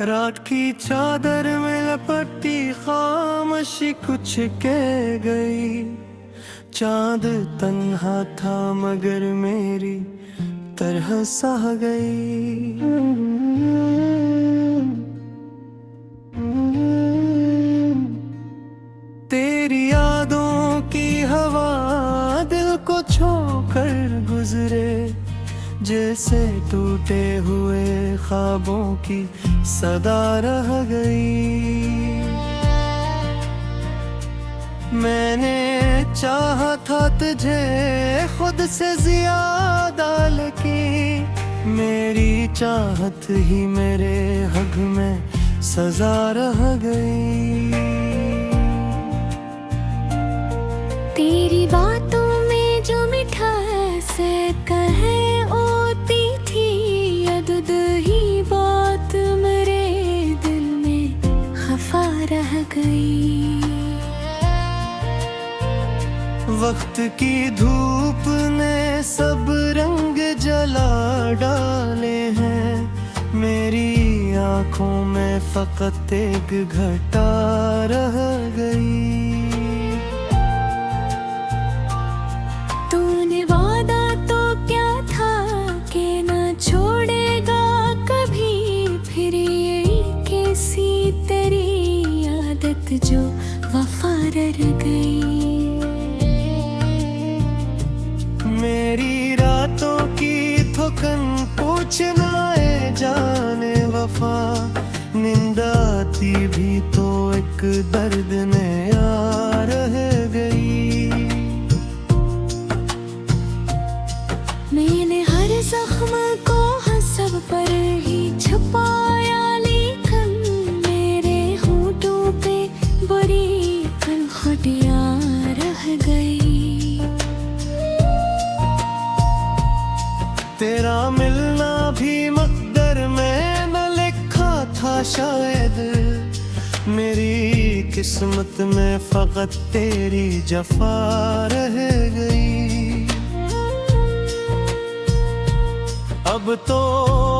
रात की चादर में लपटी खामोशी कुछ कह गई। चांद तन्हा था मगर मेरी तरह सह गई। तेरी यादों की हवा दिल को छोकर गुजरे, जैसे टूटे हुए ख्वाबों की सदा रह गई। मैंने चाहा था तुझे खुद से ज्यादा, लेकिन मेरी चाहत ही मेरे हक में सजा रह गई। तेरी बातों में जो मिठास कहे होती थी, अदद ही बात मेरे दिल में खफा रह गई। वक्त की धूप ने सब रंग जला डाले हैं, मेरी आंखों में फकत एक घटा रह गई। तूने वादा तो क्या था कि न छोड़ेगा कभी, फिर ये कैसी तेरी आदत जो वफा रह गई। मेरी रातों की थकन पूछना है जाने वफा, नींद आती भी तो एक दर्द ने आ रह गई। मैंने हर जख्म को हंसब पर ही छुपाया, लेकिन मेरे होठों पे बड़ी कनखटियां रह गई। तेरा मिलना भी मकदर में न लिखा था शायद, मेरी किस्मत में फकत तेरी जफा रह गई। अब तो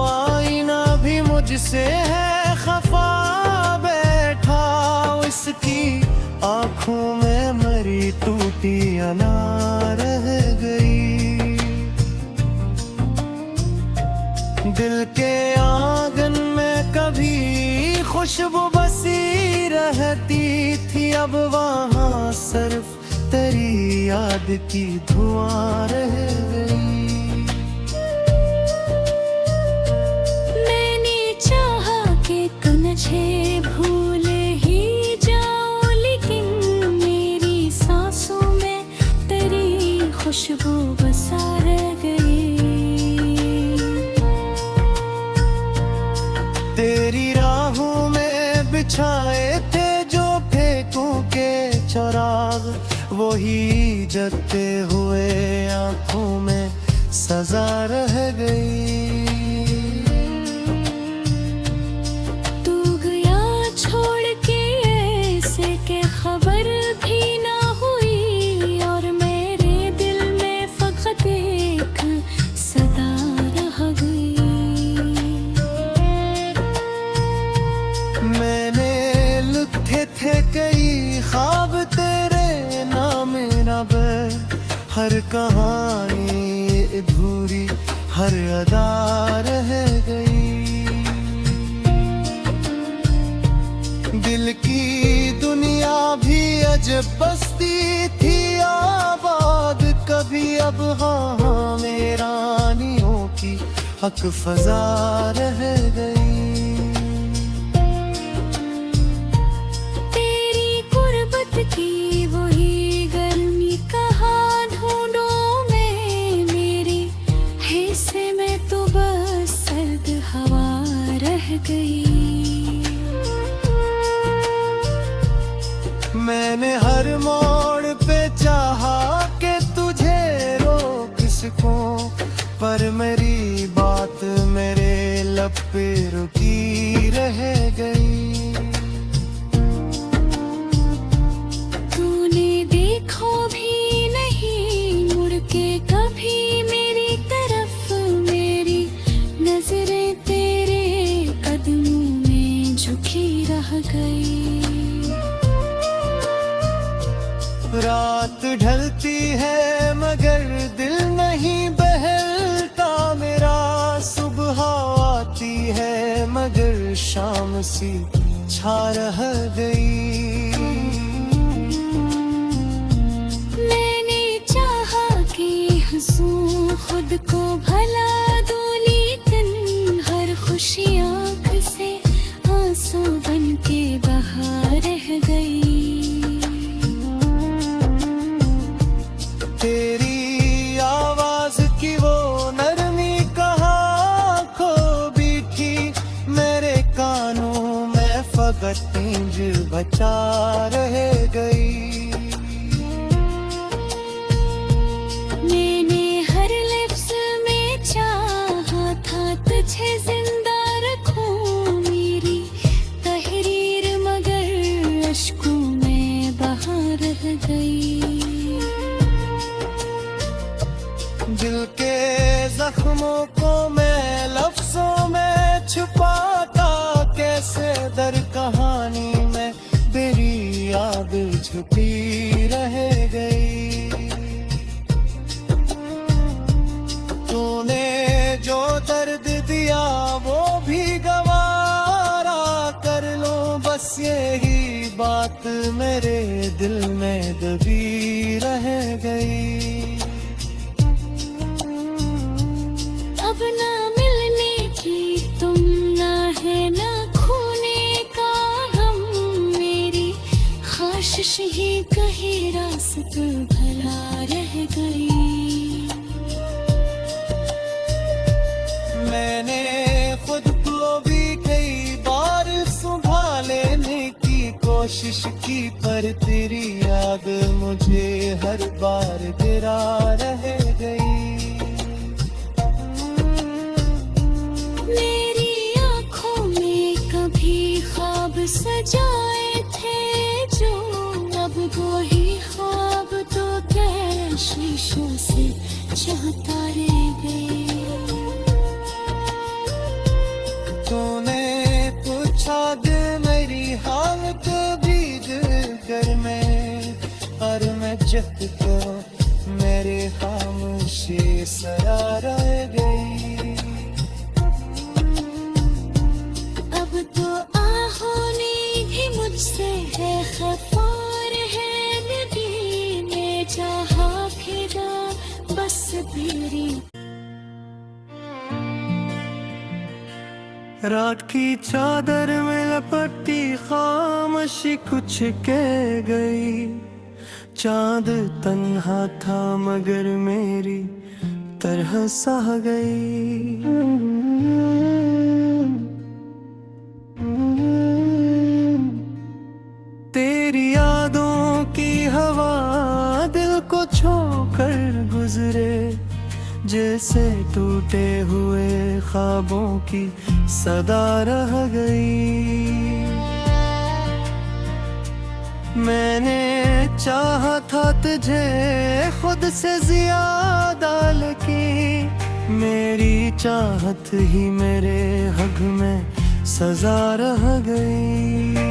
आईना भी मुझसे है खफा बैठा, उसकी आंखों में मरी टूटी अनार रह गई। दिल के आंगन में कभी खुशबू बसी रहती थी, अब वहाँ सिर्फ तेरी याद की धुआं रह गई। मैंने चाहा कि तुझे भूल ही जाऊं, लेकिन मेरी सांसों में तेरी खुशबू बसा रह गई। तेरी राहों में बिछाए थे जो फेंकों के चराग, वही जलते हुए आंखों में सजा रह गई। तू गया छोड़ के ऐसे के खबर भी ना हुई, और मेरे दिल में फकत एक सदा रह गई। मैंने लिखे थे कई ख्वाब तेरे नाम रब, हर कहानी अधूरी हर अदा रह गई। दिल की दुनिया भी अजब बस्ती थी आबाद, कभी अब हाँ मेरा रानियों की हक फजा रह गई। की वही गर्मी कहाँ ढूंढूं मैं, मेरे हिस्से में तो बस सर्द हवा रह गई। मैंने हर मोड़ पे चाहा कि तुझे रोक सकूं, पर मेरी बात मेरे लब पे रुकी रह गई। देखो भी नहीं मुड़ के कभी मेरी तरफ, मेरी नजरें तेरे कदमों में ढलती है मगर दिल नहीं बहलता मेरा, सुबह आती है मगर शाम सी छा रह गई। मैंने चाहा कि हंसूं खुद को भला दूं, लेकिन हर खुशी आँख से आंसू बन के बहा रह गई। तेरी आवाज की वो नरमी कहाँ खो बैठी मेरे कानों में, फकत इंज बचा रह गई। मैंने हर लिप्स में चाहा था तुझे जिंदा रखूं, मेरी तहरीर मगर अश्कों में बहा रह गई। दिल के जख्मों को मैं लफ्जों में छुपाता कैसे, दर कहानी में तेरी याद छुपी रह गई। तूने जो दर्द दिया वो भी गवारा कर लो, बस यही बात मेरे दिल में दबी रह गई। अब ना मिलने की तुम ना है ना खोने का हम, मेरी ख्वाहिश ही कहीं रास्त भला रह गई। मैंने खुद को भी कई बार संभाल लेने की कोशिश की, पर तेरी याद मुझे हर बार गिरा रह गई। मेरी आँखों में कभी ख्वाब सजाए थे जो, अब वही ख्वाब तो क्या शीशों से चाहता रह गए। तूने पूछा दिल मेरी हालत भी दिल कर में, और मैं जब तो मेरे खामोशी सरा रह गई। अब तो आहों ने भी मुझसे है खफार है, नदी ने चाहा फिरा बस तेरी। रात की चादर में लपटी खामोशी कुछ कह गई, चांद तन्हा था मगर मेरी तरह सह गई। तेरी यादों की हवा दिल को छोकर गुजरे, जैसे टूटे हुए ख्वाबों की सदा रह गई। मैंने चाहा था तुझे खुद से ज्यादा, लेकिन मेरी चाहत ही मेरे हक में सजा रह गई।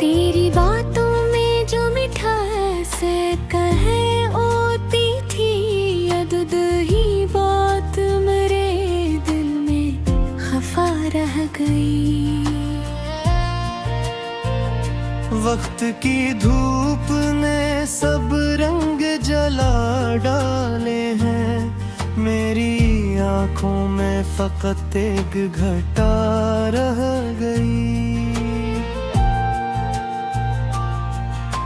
तेरी बातों में जो मिठास कहे होती थी, अदद ही बात मेरे दिल में खफा रह गई। वक्त की धूप ने सब रंग जला डाले हैं, मेरी आंखों में फकत एक घटा रह गई।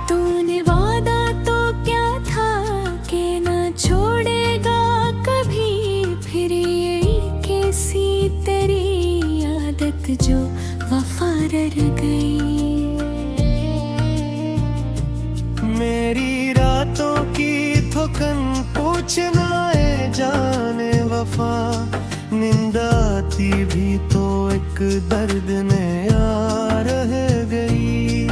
तूने वादा तो क्या था कि न छोड़ेगा कभी, फिर ये कैसी तेरी आदत जो वफा रह गई। मेरी रातों की थकन पूछना है जाने वफा, नींद आती भी तो एक दर्द ने आ रह गई।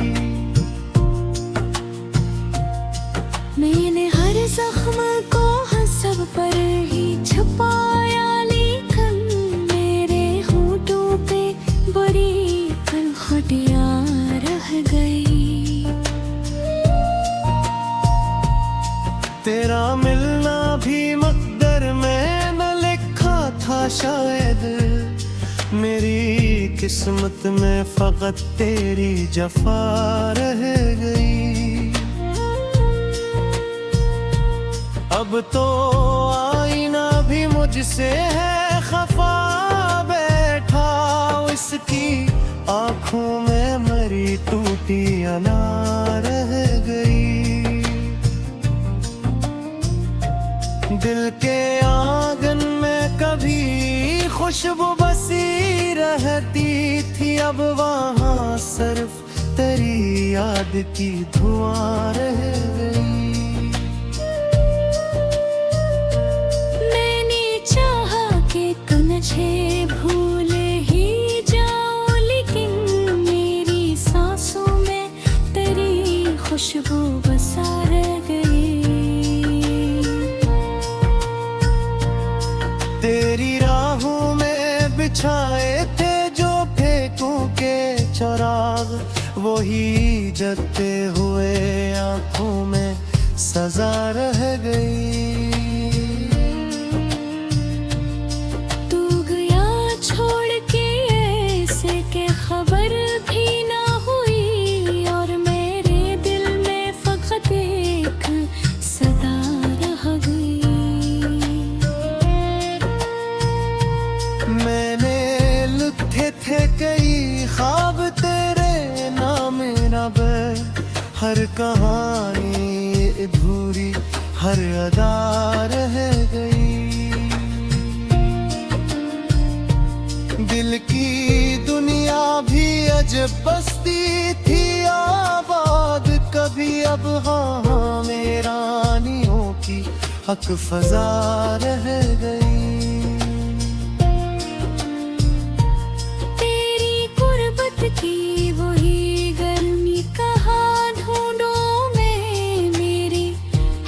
मैंने हर जख्म को हंसब पर ही छुपाया, लेकिन मेरे होठों पे बुरी पलखटियाँ रह गई। शायद मेरी किस्मत में फकत तेरी जफा रह गई। अब तो आईना भी मुझसे है खफा, बैठा इसकी आंखों में मरी टूटी अनार रह गई। दिल के आंगन में कभी खुशबू बसी रहती थी, अब वहाँ सिर्फ तेरी याद की धुआं रह गई। मैंने चाहा कि तुझे भूल ही जाऊं, लेकिन मेरी सांसों में तेरी खुशबू बसा रह गई। तेरी राहों में बिछाए थे जो फेंकों के चिराग, वही जगते हुए आंखों में सजा रह गई। तू गया छोड़ के ऐसे के खबर भी ना हुई, और मेरे दिल में फकत एक सदा रह गई। मैंने लिखे थे कई ख्वाब तेरे नाम नब, हर कहानी अधूरी हर अदा रह गई। दिल की दुनिया भी अजब बस्ती थी आबाद कभी, अब हाँ मेरानियों की हक फजा रह गई। की वही गर्मी कहाँ ढूंढूं मैं, मेरे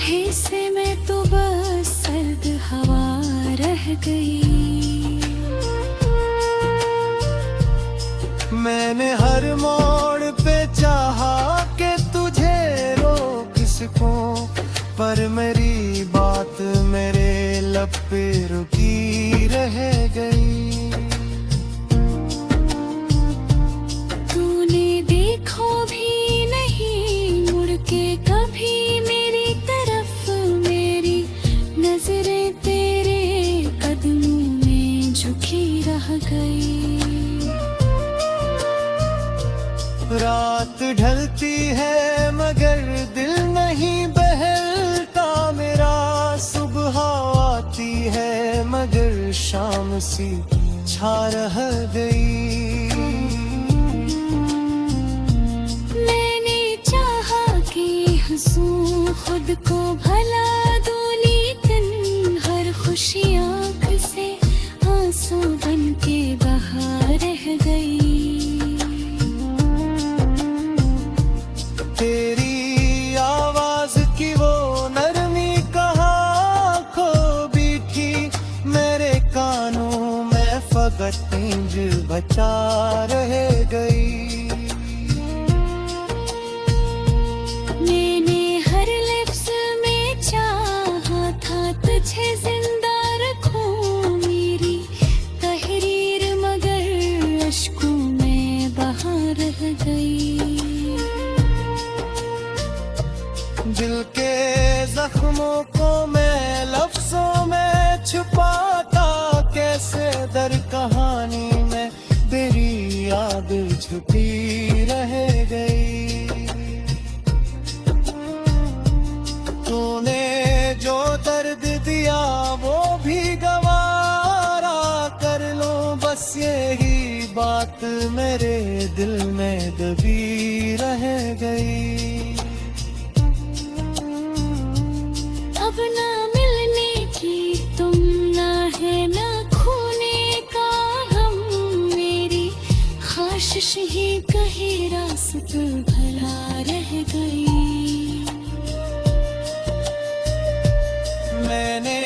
हिस्से में तो बस सर्द हवा रह गई। मैंने हर मोड़ पे चाहा कि तुझे रोक सकूं, पर मेरी बात मेरे लब पे रुकी रह गई। देखो भी नहीं मुड़ के कभी मेरी तरफ, मेरी नजरें तेरे कदमों में झुकी रह गई। रात ढलती है मगर दिल नहीं बहलता मेरा, सुबह आती है मगर शाम सी छा रह गई। खुद को भला दूं, लेकिन हर खुशी आँख से आंसू बन के बहा रह गई। तेरी आवाज की वो नरमी कहाँ खो बैठी, मेरे कानों में फकत इंज बचा रह गई। तुझे जिंदा रखूं मेरी तहरीर, मगर अश्कों में बहा रह गई। दिल के जख्मों को मैं लफ्जों में छुपाता कैसे, दर कहानी में तेरी याद छुपी रह गई। तूने जो दर्द दिया वो भी गवारा कर लो, बस यही बात मेरे दिल में दबी रह गई। अब ना मिलने की तुम ना है ना खोने का हम, मेरी ख्वाहिश ही कहीं रास्त भला रह गई। मैंने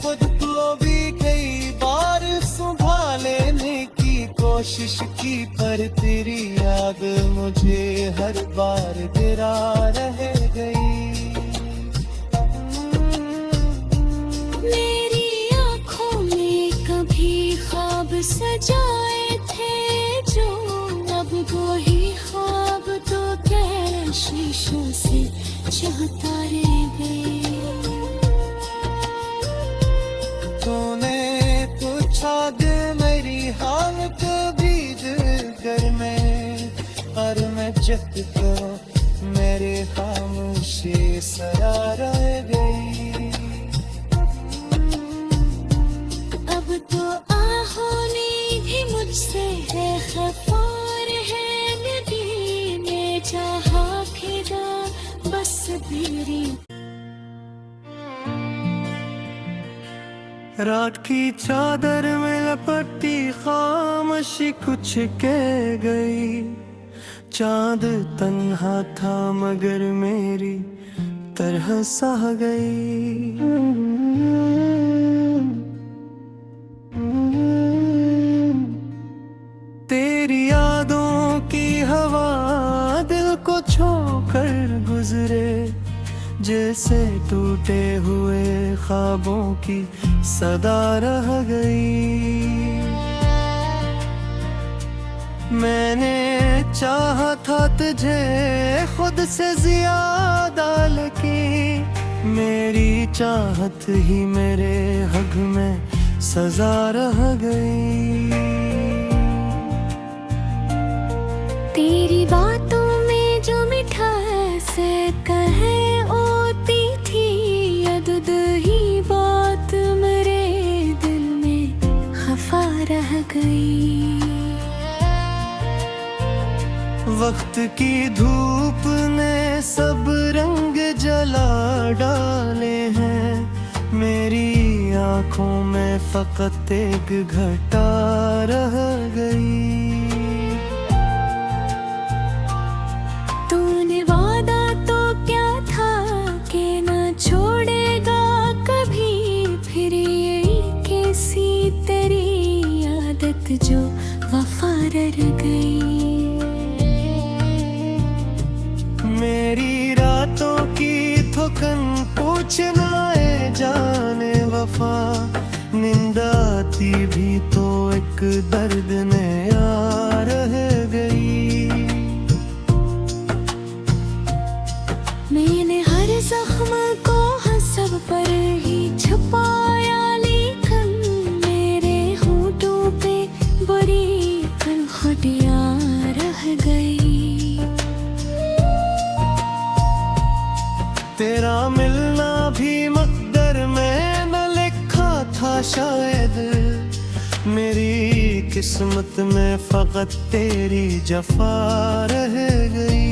खुद को भी कई बार संभाल लेने की कोशिश की, पर तेरी याद मुझे हर बार गिरा रह गई। मेरी आँखों में कभी सजाए थे जो अब वही ख्वाब तो क्या शीशों से चाहता रह गए। तूने पूछा दे मेरी हालत भी दिल कर में, और मैं जब तो मेरे खामोशी सया रह गई। अब तो आहों ने भी मुझसे है खफार है, नदी ने चाहा खिदा बस तेरी। रात की चादर में लपटी खामोशी कुछ कह गई। चांद तन्हा था मगर मेरी तरह सह गई। तेरी यादों की हवा दिल को छोकर गुजरे, जैसे टूटे हुए ख्वाबों की सदा रह गई। मैंने चाहा था तुझे खुद से ज्यादा, लेकिन मेरी चाहत ही मेरे हक में सजा रह गई। तेरी बातों में जो मिठास कहे होती थी, अदद ही बात मेरे दिल में खफा रह गई। वक्त की धूप ने सब रंग जला डाले हैं, मेरी आंखों में फकत एक घटा रह गई। तूने वादा तो क्या था कि न छोड़ेगा कभी, फिर ये कैसी तेरी आदत जो वफा रह गई। मेरी रातों की थकन पूछना है जाने वफा, नींद आती भी तो एक दर्द में आ रह गई। मैंने हर जख्म को हंसब पर ही छुपाया, लेकिन मेरे होठों पे बड़ी कनखटियाँ रह गई। तेरा मिलना भी मकदर में न लिखा था शायद, मेरी किस्मत में फकत तेरी जफा रह गई।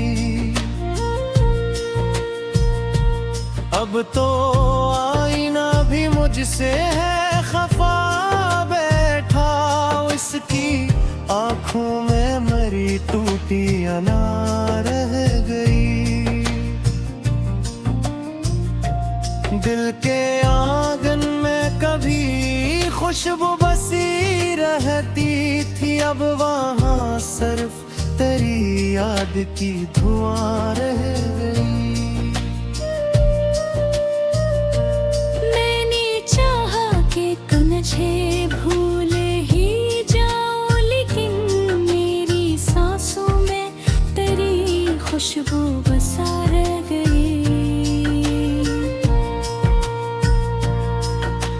अब तो आईना भी मुझसे है खफा बैठा, इसकी आंखों में मरी टूटी अनार रह गई। दिल के आंगन में कभी खुशबू बसी रहती थी, अब वहाँ सिर्फ तेरी याद की धुआं रह गई। मैंने चाहा कि तुझे भूल ही जाऊं, लेकिन मेरी सांसों में तेरी खुशबू बसा रह गई।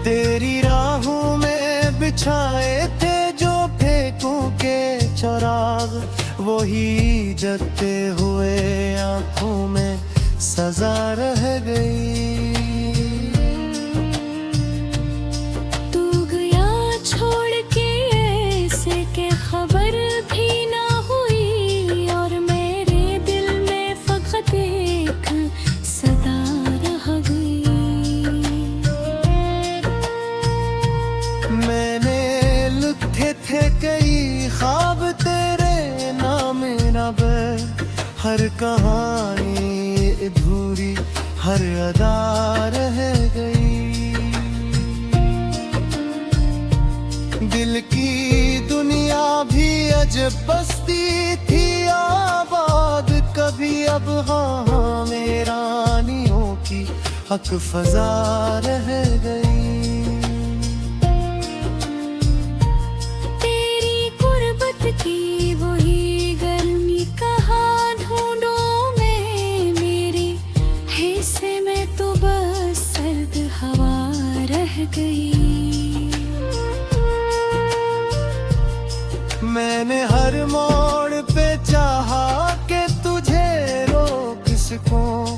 तेरी राहों में बिछाए थे जो फेंकों के चिराग, वही जलते हुए आंखों में सजा रह गई। तू गया छोड़ के ऐसे के खबर भी ना हुई, और मेरे दिल में फकत एक सदा रह गई। मैंने लिखे थे कई ख्वाब तेरे नाम नब, हर कहानी अधूरी हर अदा रह गई। दिल की दुनिया भी अजब बस्ती थी आबाद कभी, अब हाँ मेरा रानियों की हक फजा रह गई। गई। मैंने हर मोड़ पे चाहा कि तुझे रोक सकूं,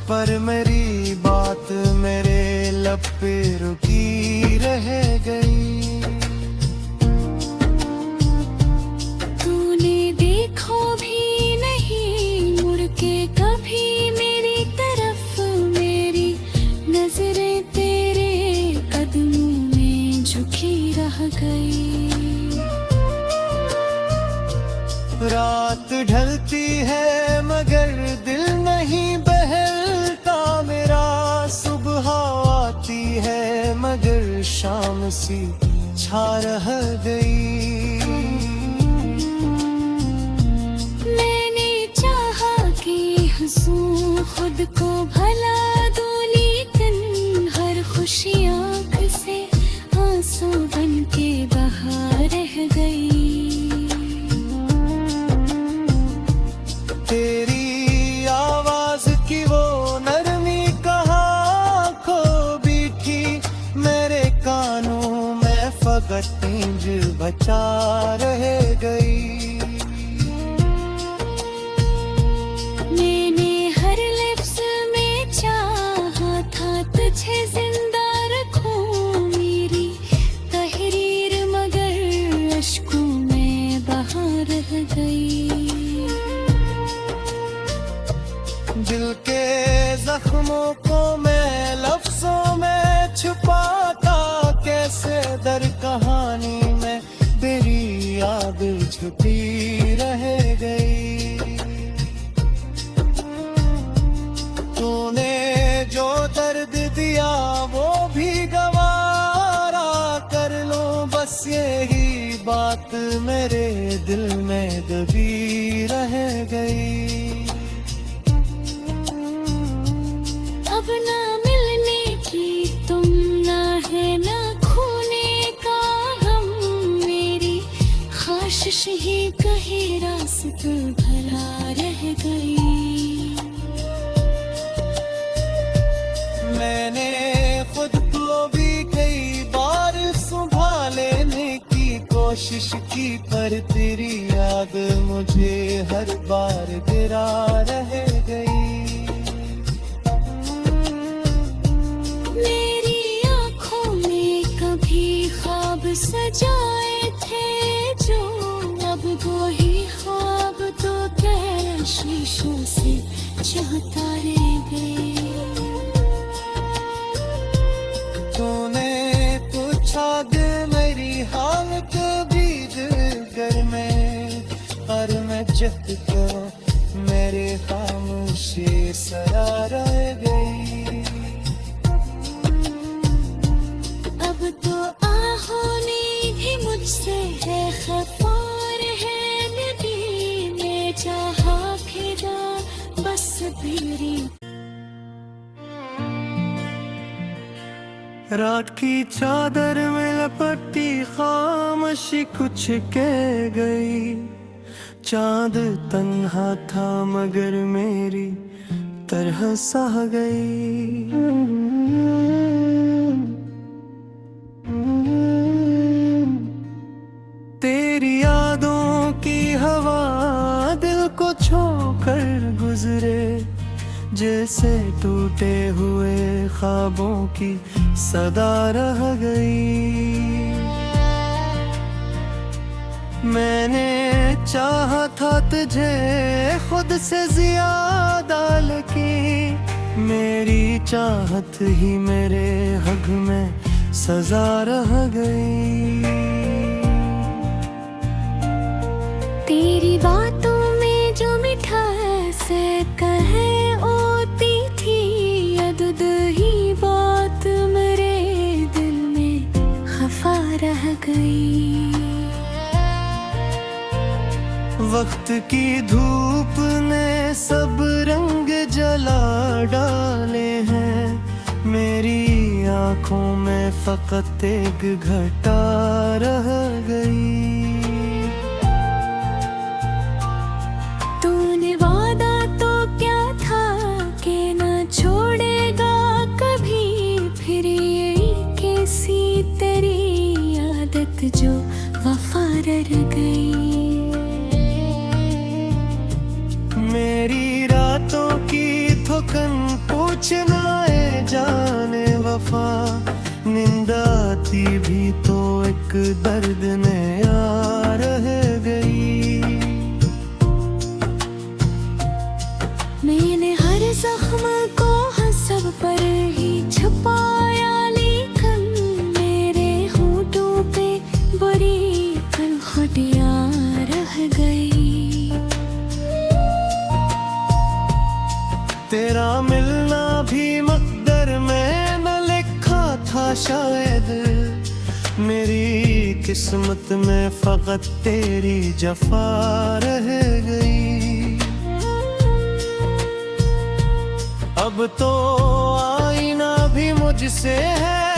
पर मेरी बात मेरे लब पे रुकी रह गई। तूने देखो भी नहीं मुड़ के कभी मेरी तरफ, मेरी नजरें तेरे कदमों में झुकी रह गई। रात ढलती है मगर दिल नहीं बहलता मेरा, सुबह आती है मगर शाम सी छा रह गई। मैंने चाहा कि हंसूं खुद को भला दूं, लेकिन हर खुशी आँख से आंसू बन के बहा रह गई। तेरी आवाज की वो नरमी कहाँ खो बैठी, मेरे कानों में फकत इंज बचा रह गई। मैंने हर लिप्स में चाहा था तुझे जिंदा रखूं, मेरी तहरीर मगर अश्कों में बहा रह गई। दिल के जख्मों को मैं लफ्जों में छुपाता कैसे, दर कहानी में तेरी याद छुपी रह गई। तूने जो दर्द दिया वो भी गवारा कर लो, बस यही बात मेरे दिल में दबी रह गई। अब ना मिलने की तुम ना है ना खोने का हम, मेरी ख्वाहिश ही कहीं रास्त भरा रह गई। मैंने खुद को भी कई बार संभाल लेने की कोशिश की, पर तेरी याद मुझे हर बार गिरा रह गई। सजाए थे जो अब वही ख्वाब तो क्या शीशों से चाहता रह गए। तूने पूछा दे मेरी हालत भी दिल में, और मैं जब को मेरे खामोशी सरा रह गई। अब तो आहोने भी मुझसे है खफार है, नदी में चाहा फिरा बस तेरी। रात की चादर में लपटी खामोशी कुछ कह गई, चांद तन्हा था मगर मेरी तरह सह गई। तेरी यादों की हवा दिल को छोकर गुजरे, जैसे टूटे हुए ख्वाबों की सदा रह गई। मैंने चाहा था तुझे खुद से ज्यादा, लेकिन मेरी चाहत ही मेरे हक में सजा रह गई। तेरी बातों में जो मिठास कहे होती थी, अदद ही बात मेरे दिल में खफा रह गई। वक्त की धूप ने सब रंग जला डाले हैं, मेरी आंखों में फकत एक घटा रह गई। तूने वादा तो क्या था कि न छोड़ेगा कभी, फिर ये कैसी जो वफा रह गई। मेरी रातों की थकन पूछना है जाने वफा, नींद आती भी तो एक दर्द में आ रह गई। मैंने हर जख्म को हंसब पर ही छुपाया, लेकिन मेरे होठों पे बुरी कनखटियां रह गई। तेरा मिलना भी मकदर में न लिखा था शायद, मेरी किस्मत में फकत तेरी जफा रह गई। अब तो आईना भी मुझसे है